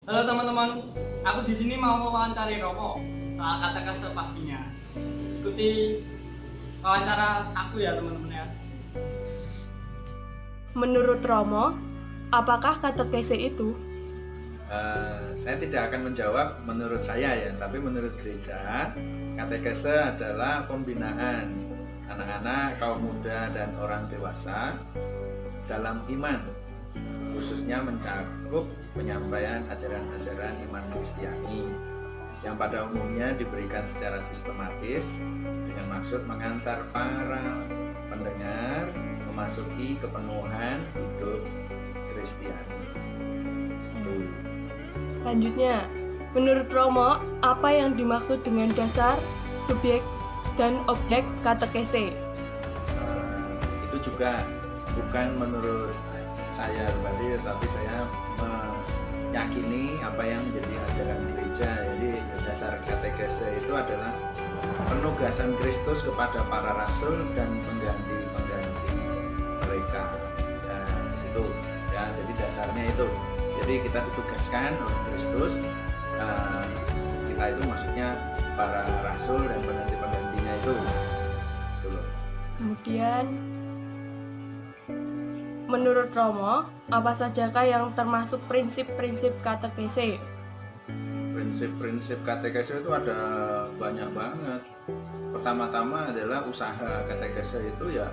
Halo teman-teman, aku di sini mau wawancari Romo soal kata-kata pastinya. Ikuti wawancara aku ya teman-teman ya. Menurut Romo, apakah katekese itu? Saya tidak akan menjawab menurut saya ya, tapi menurut gereja, katekese adalah pembinaan anak-anak, kaum muda, dan orang dewasa dalam iman, khususnya mencakup penyampaian ajaran-ajaran iman Kristiani yang pada umumnya diberikan secara sistematis dengan maksud mengantar para pendengar memasuki kepenuhan hidup Kristiani. Selanjutnya, menurut Romo, apa yang dimaksud dengan dasar, subjek, dan objek katekese? Itu juga bukan menurut saya pribadi, tapi saya meyakini apa yang menjadi ajaran gereja. Jadi dasar katekese itu adalah penugasan Kristus kepada para rasul dan pengganti-pengganti mereka. Nah, di situ ya, jadi dasarnya itu. Jadi kita ditugaskan oleh Kristus. Kita itu maksudnya para rasul dan pengganti-penggantinya itu. Kemudian, menurut Romo, apa sajakah yang termasuk prinsip-prinsip katekese? Prinsip-prinsip katekese itu ada banyak banget. Pertama-tama adalah usaha katekese itu ya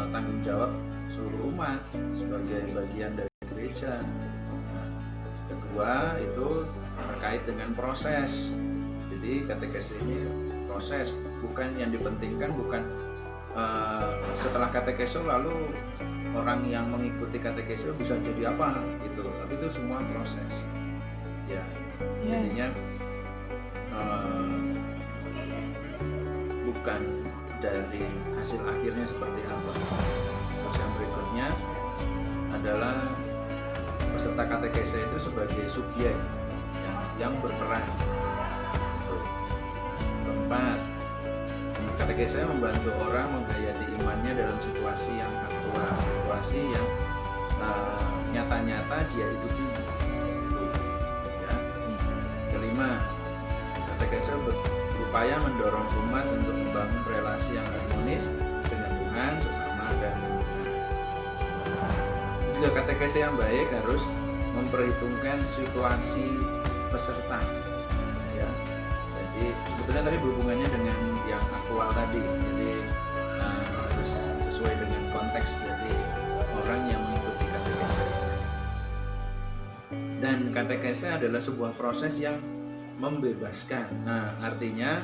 tanggung jawab seluruh umat sebagai bagian dari gereja. Kedua itu terkait dengan proses. Jadi katekese ini proses, bukan yang dipentingkan bukan setelah katekese lalu orang yang mengikuti katekese bisa jadi apa gitu, tapi itu semua proses ya. Jadinya bukan dari hasil akhirnya seperti apa. Terus yang berikutnya adalah peserta katekese itu sebagai subjek yang berperan. Keempat, katekese membantu orang menghayati imannya dalam situasi yang aktual, situasi yang nyata-nyata dia hidupi. Ya. Kelima, katekese berupaya mendorong umat untuk membangun relasi yang harmonis dengan Tuhan, sesama, dan juga katekese yang baik harus memperhitungkan situasi peserta ya. Jadi sebetulnya tadi berhubungannya dengan yang aktual tadi, jadi harus sesuai dengan konteks dari orang yang mengikuti katekese. Dan katekese adalah sebuah proses yang membebaskan. Nah, artinya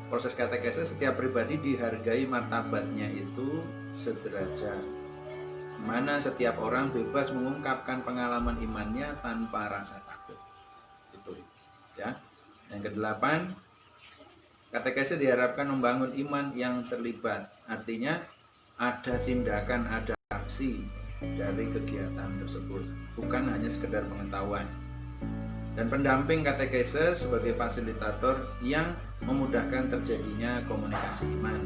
proses katekese setiap pribadi dihargai martabatnya itu sederajat, mana setiap orang bebas mengungkapkan pengalaman imannya tanpa rasa takut. Itu ya. Yang kedelapan, katekese diharapkan membangun iman yang terlibat. Artinya ada tindakan, ada aksi dari kegiatan tersebut, bukan hanya sekedar pengetahuan. Dan pendamping katekese sebagai fasilitator yang memudahkan terjadinya komunikasi iman.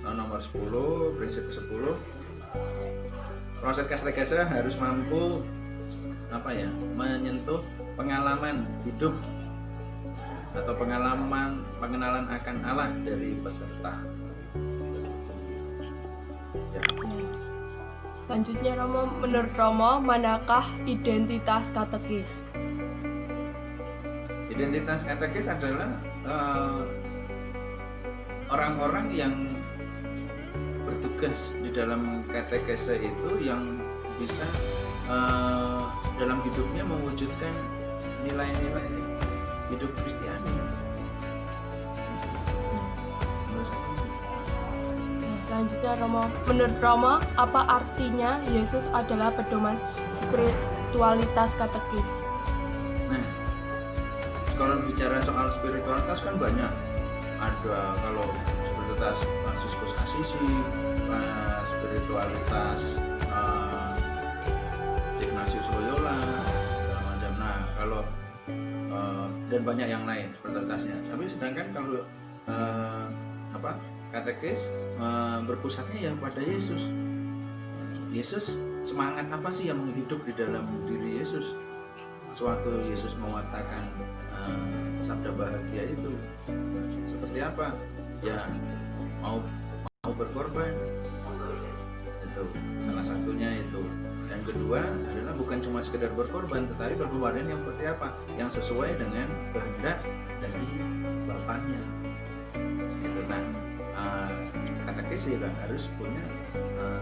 Nomor 10, prinsip ke-10, proses katekese harus mampu menyentuh pengalaman hidup atau pengenalan akan Allah dari peserta. Ya. Selanjutnya, Romo, menurut Romo, manakah identitas katekis? Identitas katekis adalah orang-orang yang bertugas di dalam katekese itu yang bisa dalam hidupnya mewujudkan nilai-nilai hidup Kristiani. Selanjutnya, Romo, menurut Romo, apa artinya Yesus adalah pedoman spiritualitas katekis? Nah, kalau bicara soal spiritualitas kan banyak. Ada kalau spiritualitas Fransiskus Assisi, spiritualitas Ignatius Loyola, segala macam. Nah, kalau dan banyak yang lain spiritualitasnya. Tapi sedangkan kalau katekis berpusatnya ya pada Yesus. Yesus semangat apa sih yang menghidup di dalam diri Yesus? sewaktu Yesus mengatakan sabda bahagia itu seperti apa? Ya mau berkorban, itu salah satunya itu. Dan kedua adalah bukan cuma sekedar berkorban, tetapi berkorban yang seperti apa? Yang sesuai dengan kehendak dari Bapaknya. Itu. Nah, katekis juga harus punya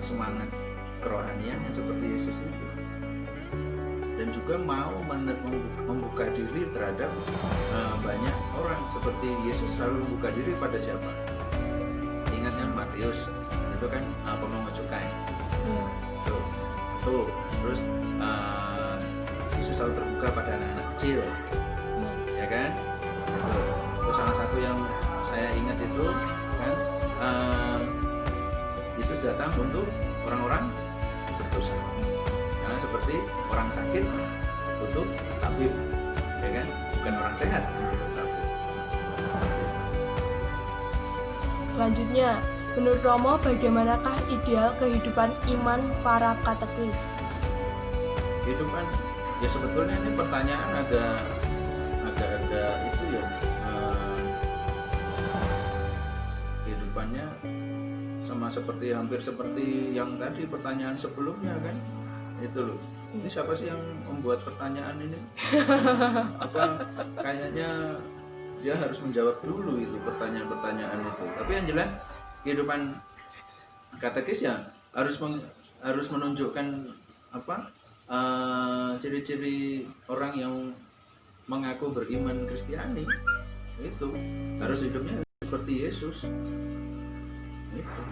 semangat kerohanian yang seperti Yesus itu, dan juga mau membuka diri terhadap banyak orang seperti Yesus selalu membuka diri pada siapa? Ingat yang Matius itu kan pemungut cukai. Tuh. Terus Yesus selalu terbuka pada anak-anak kecil, ya kan? Terus salah satu yang saya ingat itu kan Yesus datang untuk orang-orang berdosa. Karena seperti orang sakit butuh tabib, ya kan? Bukan orang sehat yang butuh tabib. Selanjutnya, menurut Romo, bagaimanakah ideal kehidupan iman para katekis? Kehidupan, ya sebetulnya ini pertanyaan agak itu ya, kehidupannya hampir seperti yang tadi pertanyaan sebelumnya kan, itu loh. Ini siapa sih yang membuat pertanyaan ini? Kayaknya dia harus menjawab dulu itu pertanyaan-pertanyaan itu. Tapi yang jelas kehidupan katekis ya harus menunjukkan ciri-ciri orang yang mengaku beriman Kristiani. Itu harus hidupnya seperti Yesus. Itu.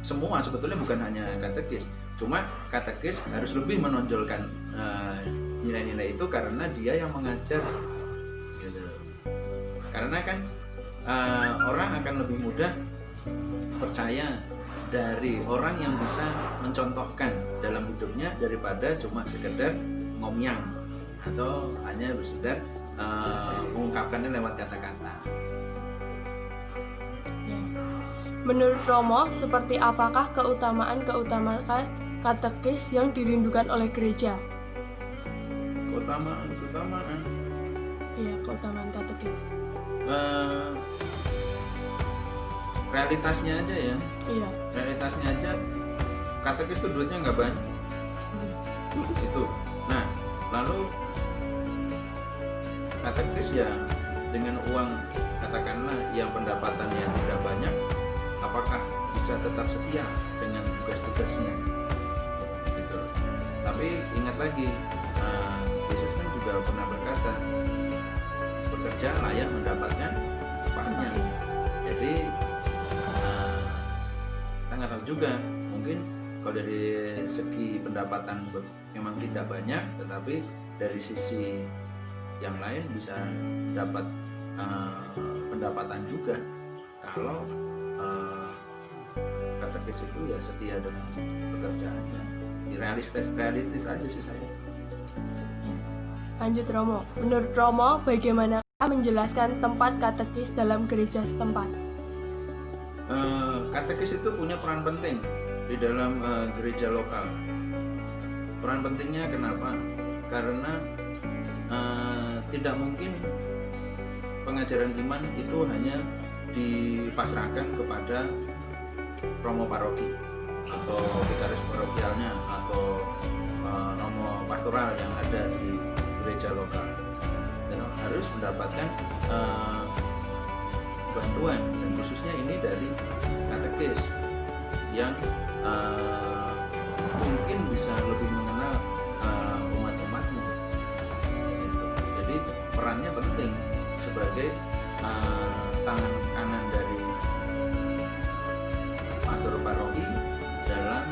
Semua sebetulnya bukan hanya katekis, cuma katekis harus lebih menonjolkan nilai-nilai itu karena dia yang mengajar. Gitu. Karena kan orang akan lebih mudah percaya dari orang yang bisa mencontohkan dalam hidupnya daripada cuma sekedar ngomyang atau hanya sekedar mengungkapkannya lewat kata-kata. Menurut Romo, seperti apakah keutamaan katekis yang dirindukan oleh gereja? Keutamaan. Iya, keutamaan katekis. Realitasnya aja ya. Iya. Realitasnya aja, katekis itu duitnya nggak banyak. Itu. Nah, lalu katekis ya dengan uang katakanlah yang pendapatannya tidak banyak, apakah bisa tetap setia dengan tugas-tugasnya? Gitu. Tapi ingat lagi, Yesus kan juga pernah berkata, bekerja layak mendapatkan upahnya. Jadi kita nggak tahu juga, mungkin kalau dari segi pendapatan memang tidak banyak, tetapi dari sisi yang lain bisa dapat pendapatan juga kalau katekis itu ya setia dengan pekerjaannya. Realistis aja sih saya. Lanjut Romo, menurut Romo bagaimana menjelaskan tempat katekis dalam gereja setempat? Katekis itu punya peran penting di dalam gereja lokal. Peran pentingnya kenapa? Karena tidak mungkin pengajaran iman itu hanya dipasrahkan kepada romo paroki atau vikaris parokialnya atau romo pastoral yang ada di gereja lokal. Dan harus mendapatkan bantuan, dan khususnya ini dari katekis yang mungkin bisa lebih mengenal umat-umatnya. Gitu. Jadi perannya penting sebagai tangan kanan dari pastor paroki dalam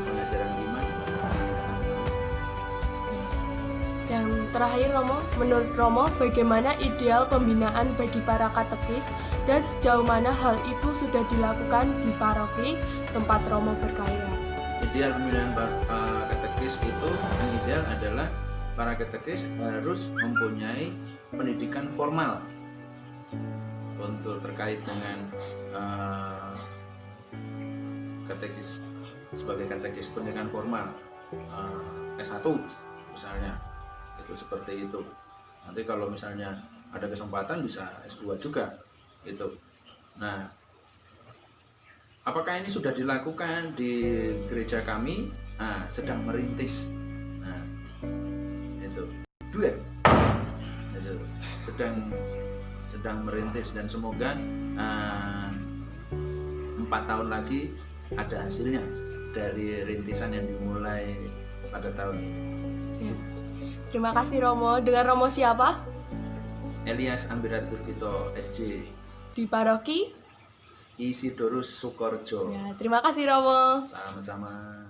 pengajaran iman di tengah-tengah. Yang terakhir Romo, menurut Romo bagaimana ideal pembinaan bagi para katekis dan sejauh mana hal itu sudah dilakukan di paroki tempat Romo berkarya? Ideal pembinaan katekis itu yang ideal adalah para katekis harus mempunyai pendidikan formal untuk terkait dengan katekis, sebagai katekis pendidikan formal S1 misalnya. Itu itu seperti itu. Nanti kalau misalnya ada kesempatan bisa S2 juga itu. Nah, apakah ini sudah dilakukan di gereja kami? Nah, sedang merintis. Nah, itu duet itu sedang merintis, dan semoga 4 tahun lagi ada hasilnya dari rintisan yang dimulai pada tahun ini. Ya. Terima kasih Romo. Dengan Romo siapa? Elias Ambiratur Kito SJ Di paroki? Isidorus Sukorjo. Ya, terima kasih Romo. Sama-sama.